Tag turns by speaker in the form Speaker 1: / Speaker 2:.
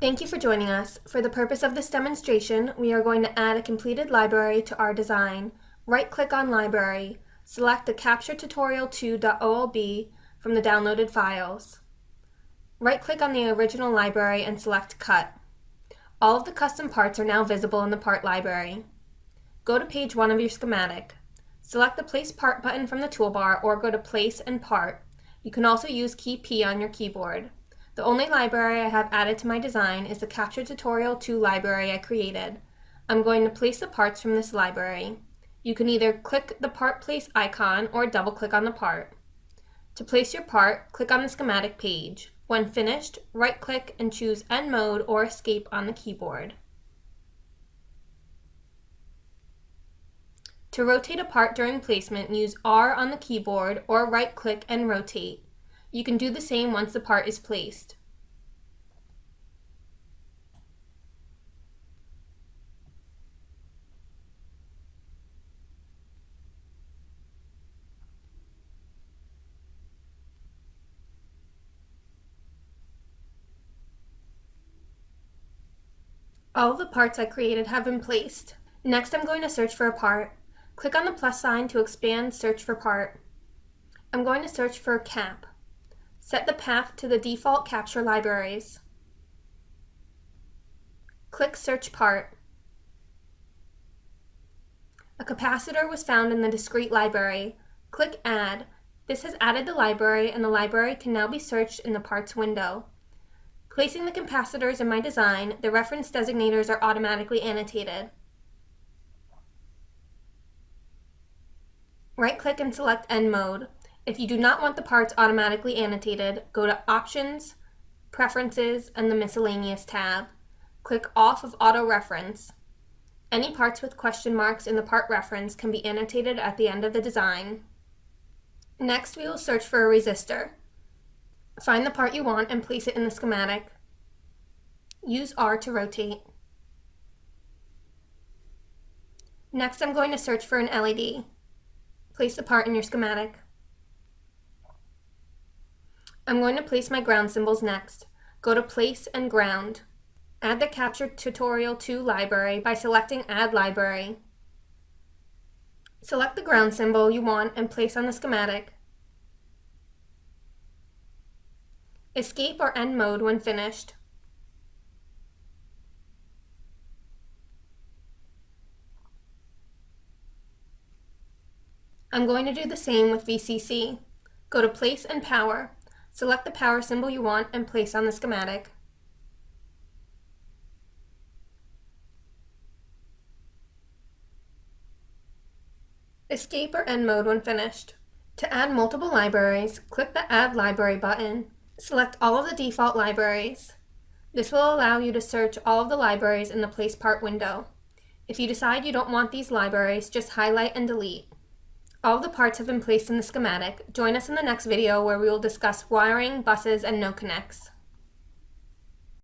Speaker 1: Thank you for joining us. For the purpose of this demonstration, we are going to add a completed library to our design. Right-click on Library, select the CaptureTutorial2.olb from the downloaded files. Right-click on the original library and select Cut. All of the custom parts are now visible in the part library. Go to page 1 of your schematic. Select the Place Part button from the toolbar or go to Place and Part. You can also use key P on your keyboard. The only library I have added to my design is the CaptureTutorial 2 library I created. I'm going to place the parts from this library. You can either click the Part Place icon or double-click on the part. To place your part, click on the schematic page. When finished, right-click and choose End Mode or Escape on the keyboard. To rotate a part during placement, use R on the keyboard or right-click and rotate. You can do the same once the part is placed. All of the parts I created have been placed. Next, I'm going to search for a part. Click on the plus sign to expand Search for Part. I'm going to search for cap. Set the path to the default capture libraries. Click Search Part. A capacitor was found in the discrete library. Click Add. This has added the library, and the library can now be searched in the Parts window. Placing the capacitors in my design, the reference designators are automatically annotated. Right-click and select End Mode. If you do not want the parts automatically annotated, go to Options, Preferences, and the Miscellaneous tab. Click Off of Auto Reference. Any parts with question marks in the part reference can be annotated at the end of the design. Next, we will search for a resistor. Find the part you want and place it in the schematic. Use R to rotate. Next, I'm going to search for an LED. Place the part in your schematic. I'm going to place my ground symbols next. Go to Place and Ground. Add the CaptureTutorial 2 library by selecting Add Library. Select the ground symbol you want and place on the schematic. Escape or End Mode when finished. I'm going to do the same with VCC. Go to Place and Power. Select the power symbol you want and place on the schematic. Escape or End Mode when finished. To add multiple libraries, click the Add Library button. Select all of the default libraries. This will allow you to search all of the libraries in the Place Part window. If you decide you don't want these libraries, just highlight and delete. All of the parts have been placed in the schematic. Join us in the next video where we will discuss wiring, buses, and no connects.